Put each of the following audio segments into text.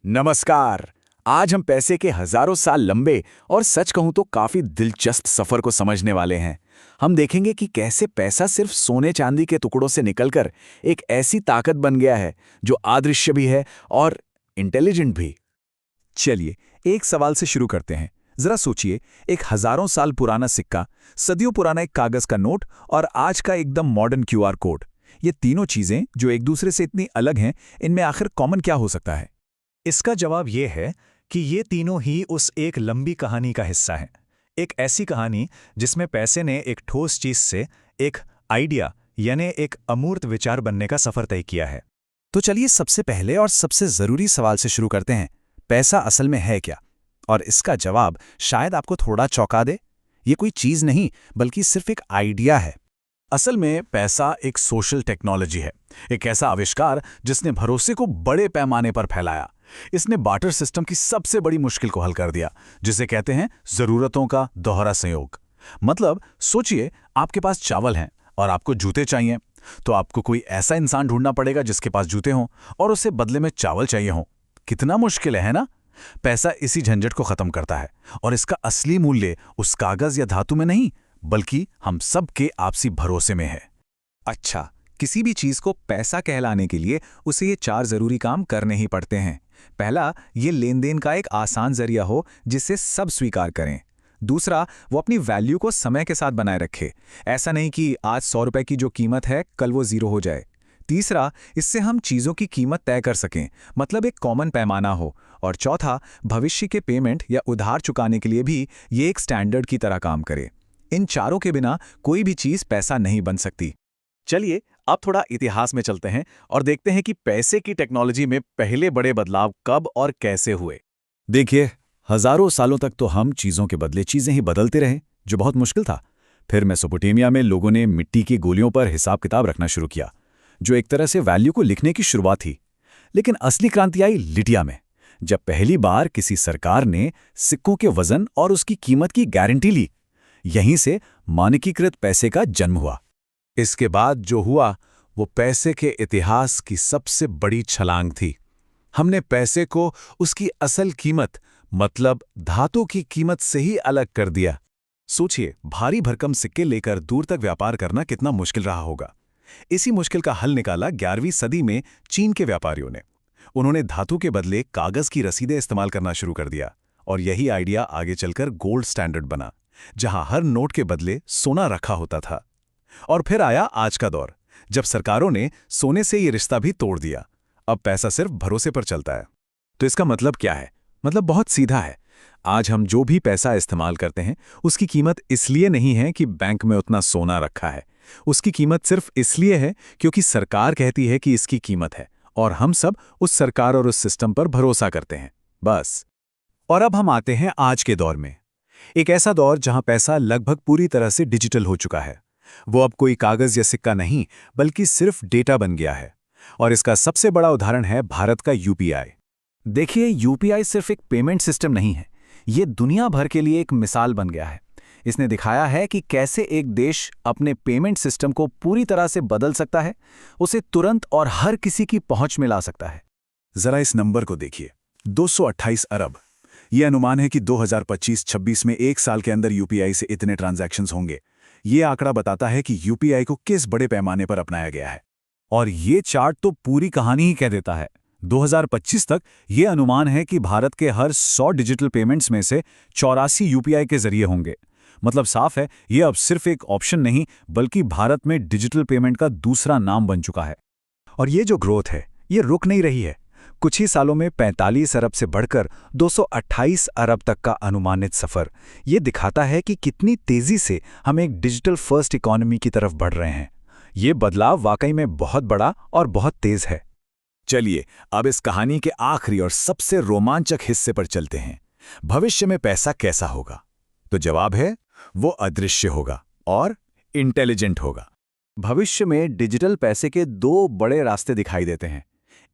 नमस्कार। आज हम पैसे के हजारों साल लंबे और सच कहूं तो काफी दिलचस्प सफर को समझने वाले हैं। हम देखेंगे कि कैसे पैसा सिर्फ सोने चांदी के टुकड़ों से निकलकर एक ऐसी ताकत बन गया है जो अदृश्य भी है और इंटेलिजेंट भी। चलिए एक सवाल से शुरू करते हैं। जरा सोचिए, एक हजारों साल पुराना सिक्का, सदियों पुराना एक कागज का नोट और आज का एकदम मॉडर्न क्यूआर कोड। ये तीनों चीजें जो एक दूसरे से इतनी अलग हैं, इनमें आखिर कॉमन क्या हो सकता है? इसका जवाब ये है कि ये तीनों ही उस एक लंबी कहानी का हिस्सा हैं। एक ऐसी कहानी जिसमें पैसे ने एक ठोस चीज से एक आइडिया यानी एक अमूर्त विचार बनने का सफर तय किया है। तो चलिए सबसे पहले और सबसे जरूरी सवाल से शुरू करते हैं। पैसा असल में है क्या? और इसका जवाब शायद आपको थोड़ा चौंका दे। ये कोई चीज नहीं, बल्कि सिर्फ एक आइडिया है। असल में पैसा एक सोशल टेक्नोलॉजी है, एक ऐसा आविष्कार जिसने भरोसे को बड़े पैमाने पर फैलाया। इसने बार्टर सिस्टम की सबसे बड़ी मुश्किल को हल कर दिया, जिसे कहते हैं जरूरतों का दोहरा संयोग। मतलब सोचिए, आपके पास चावल हैं और आपको जूते चाहिए, तो आपको कोई ऐसा इंसान ढूंढना पड़ेगा जिसके पास जूते हों और उसे बदले में चावल चाहिए हों। कितना मुश्किल है ना? पैसा इसी झंझट को खत्म करता है और इसका असली मूल्य उस कागज या धातु में नहीं, बल्कि हम सब के आपसी भरोसे में है। अच्छा, किसी भी चीज को पैसा कहलाने के लिए उसे ये 4 जरूरी काम करने ही पड़ते हैं। पहला, ये लेन देन का एक आसान जरिया हो जिसे सब स्वीकार करें। दूसरा, वो अपनी वैल्यू को समय के साथ बनाए रखे। ऐसा नहीं कि आज 100 रुपए की जो कीमत है कल वो 0 हो जाए। तीसरा, इससे हम चीजों की कीमत तय कर सकें, मतलब एक कॉमन पैमाना हो। और चौथा, भविष्य के पेमेंट या उधार चुकाने के लिए भी ये एक स्टैंडर्ड की तरह काम करे। इन चारों के बिना कोई भी चीज पैसा नहीं बन सकती। चलिए अब थोड़ा इतिहास में चलते हैं और देखते हैं कि पैसे की टेक्नोलॉजी में पहले बड़े बदलाव कब और कैसे हुए। देखिए, हजारों सालों तक तो हम चीजों के बदले चीजें ही बदलते रहे, जो बहुत मुश्किल था। फिर मेसोपोटामिया में लोगों ने मिट्टी की गोलियों पर हिसाब किताब रखना शुरू किया, जो एक तरह से वैल्यू को लिखने की शुरुआत थी। लेकिन असली क्रांति आई लिटिया में, जब पहली बार किसी सरकार ने सिक्कों के वजन और उसकी कीमत की गारंटी ली। यहीं से मानकीकृत पैसे का जन्म हुआ। इसके बाद जो हुआ वो पैसे के इतिहास की सबसे बड़ी छलांग थी। हमने पैसे को उसकी असल कीमत, मतलब धातु की कीमत से ही अलग कर दिया। सोचिए, भारी भरकम सिक्के लेकर दूर तक व्यापार करना कितना मुश्किल रहा होगा। इसी मुश्किल का हल निकाला 11वीं सदी में चीन के व्यापारियों ने। उन्होंने धातु के बदले कागज की रसीदें इस्तेमाल करना शुरू कर दिया और यही आइडिया आगे चलकर गोल्ड स्टैंडर्ड बना, जहां हर नोट के बदले सोना रखा होता था। और फिर आया आज का दौर, जब सरकारों ने सोने से ये रिश्ता भी तोड़ दिया। अब पैसा सिर्फ भरोसे पर चलता है। तो इसका मतलब क्या है? मतलब बहुत सीधा है। आज हम जो भी पैसा इस्तेमाल करते हैं, उसकी कीमत इसलिए नहीं है कि बैंक में उतना सोना रखा है। उसकी कीमत सिर्फ इसलिए है क्योंकि सरकार कहती है कि इसकी कीमत है, और हम सब उस सरकार और उस सिस्टम पर भरोसा करते हैं, बस। और अब हम आते हैं आज के दौर में। एक ऐसा दौर जहां पैसा लगभग पूरी तरह से डिजिटल हो चुका है। वो अब कोई कागज या सिक्का नहीं, बल्कि सिर्फ डेटा बन गया है। और इसका सबसे बड़ा उदाहरण है भारत का यूपीआई। देखिए, यूपीआई सिर्फ एक पेमेंट सिस्टम नहीं है, ये दुनिया भर के लिए एक मिसाल बन गया है। इसने दिखाया है कि कैसे एक देश अपने पेमेंट सिस्टम को पूरी तरह से बदल सकता है, उसे तुरंत और हर किसी की पहुंच में ला सकता है। जरा इस नंबर को देखिए, 228 अरब। यह अनुमान है कि 2025-26 में एक साल के अंदर यूपीआई से इतने ट्रांजैक्शंस होंगे। ये आंकड़ा बताता है कि यूपीआई को किस बड़े पैमाने पर अपनाया गया है। और ये चार्ट तो पूरी कहानी ही कह देता है। 2025 तक ये अनुमान है कि भारत के हर 100 डिजिटल पेमेंट्स में से 84 यूपीआई के जरिए होंगे। मतलब साफ है, ये अब सिर्फ एक ऑप्शन नहीं, बल्कि भारत में डिजिटल पेमेंट का दूसरा नाम बन चुका है। और ये जो ग्रोथ है, ये रुक नहीं रही है। कुछ ही सालों में 45 अरब से बढ़कर 228 अरब तक का अनुमानित सफर। ये दिखाता है कि कितनी तेजी से हम एक डिजिटल फर्स्ट इकोनॉमी की तरफ बढ़ रहे हैं। ये बदलाव वाकई में बहुत बड़ा और बहुत तेज है। चलिए अब इस कहानी के आखिरी और सबसे रोमांचक हिस्से पर चलते हैं। भविष्य में पैसा कैसा होगा? तो जवाब है, वो अदृश्य होगा और इंटेलिजेंट होगा। भविष्य में डिजिटल पैसे के 2 बड़े रास्ते दिखाई देते हैं।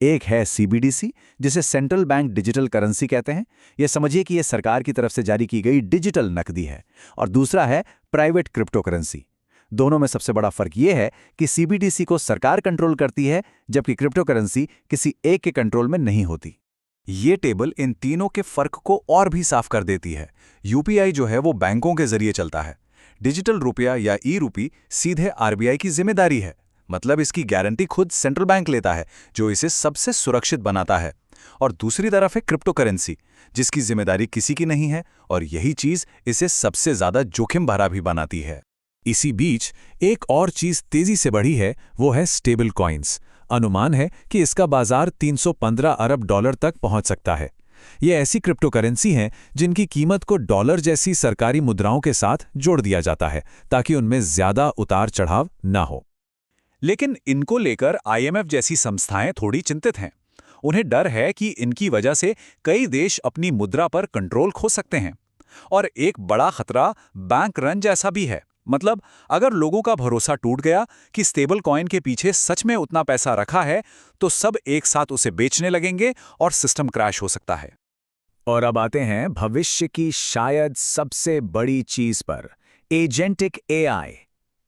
एक है सीबीडीसी, जिसे सेंट्रल बैंक डिजिटल करेंसी कहते हैं। यह समझिए कि यह सरकार की तरफ से जारी की गई डिजिटल नकदी है। और दूसरा है प्राइवेट क्रिप्टो करेंसी। दोनों में सबसे बड़ा फर्क यह है कि सीबीडीसी को सरकार कंट्रोल करती है, जबकि क्रिप्टो करेंसी किसी एक के कंट्रोल में नहीं होती। ये टेबल इन तीनों के फर्क को और भी साफ कर देती है। यूपीआई जो है वो बैंकों के जरिए चलता है। डिजिटल रुपया या ई-रूपी सीधे आरबीआई की जिम्मेदारी है, मतलब इसकी गारंटी खुद सेंट्रल बैंक लेता है, जो इसे सबसे सुरक्षित बनाता है। और दूसरी तरफ है क्रिप्टो करेंसी, जिसकी जिम्मेदारी किसी की नहीं है, और यही चीज इसे सबसे ज्यादा जोखिम भरा भी बनाती है। इसी बीच एक और चीज तेजी से बढ़ी है, वो है स्टेबल कॉइन्स। अनुमान है कि इसका बाजार 315 अरब डॉलर तक पहुंच सकता है। ये ऐसी क्रिप्टो करेंसी हैं जिनकी कीमत को डॉलर जैसी सरकारी मुद्राओं के साथ जोड़ दिया जाता है ताकि उनमें ज्यादा उतार चढ़ाव ना हो। लेकिन इनको लेकर आईएमएफ जैसी संस्थाएं थोड़ी चिंतित हैं। उन्हें डर है कि इनकी वजह से कई देश अपनी मुद्रा पर कंट्रोल खो सकते हैं। और एक बड़ा खतरा बैंक रन जैसा भी है। मतलब अगर लोगों का भरोसा टूट गया कि स्टेबल कॉइन के पीछे सच में उतना पैसा रखा है, तो सब एक साथ उसे बेचने लगेंगे और सिस्टम क्रैश हो सकता है। और अब आते हैं भविष्य की शायद सबसे बड़ी चीज पर, एजेंटिक एआई।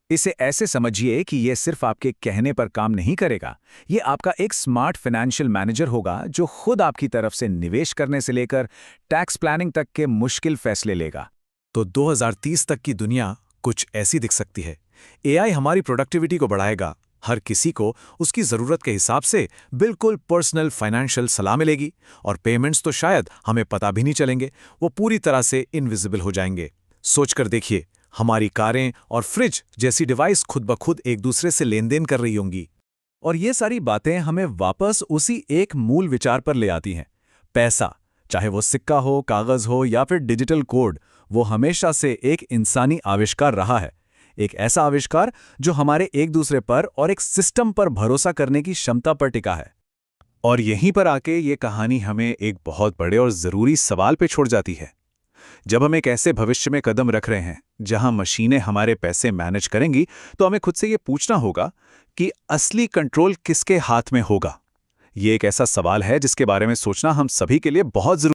इसे ऐसे समझिए कि यह सिर्फ आपके कहने पर काम नहीं करेगा। ये आपका एक स्मार्ट फाइनेंशियल मैनेजर होगा जो खुद आपकी तरफ से निवेश करने से लेकर टैक्स प्लानिंग तक के मुश्किल फैसले लेगा। तो 2030 तक की दुनिया कुछ ऐसी दिख सकती है। एआई हमारी प्रोडक्टिविटी को बढ़ाएगा, हर किसी को उसकी ज़रूरत के हिसाब से बिल्कुल पर्सनल फाइनेंशियल सलाह मिलेगी, और पेमेंट्स तो शायद हमें पता भी नहीं चलेंगे, वो पूरी तरह से इनविजिबल हो जाएंगे। सोचकर देखिए, हमारी कारें और फ्रिज जैसी डिवाइस खुद ब खुद एक दूसरे से लेन देन कर रही होंगी। और ये सारी बातें हमें वापस उसी एक मूल विचार पर ले आती हैं। पैसा, चाहे वो सिक्का हो, कागज हो या फिर डिजिटल कोड, वो हमेशा से एक इंसानी आविष्कार रहा है। एक ऐसा आविष्कार जो हमारे एक दूसरे पर और एक सिस्टम पर भरोसा करने की क्षमता पर टिका है। और यहीं पर आके ये कहानी हमें एक बहुत बड़े और ज़रूरी सवाल पे छोड़ जाती है। जब हम एक ऐसे भविष्य में कदम रख रहे हैं जहां मशीनें हमारे पैसे मैनेज करेंगी, तो हमें खुद से ये पूछना होगा कि असली कंट्रोल किसके हाथ में होगा। ये एक ऐसा सवाल है जिसके बारे में सोचना हम सभी के लिए बहुत जरूरी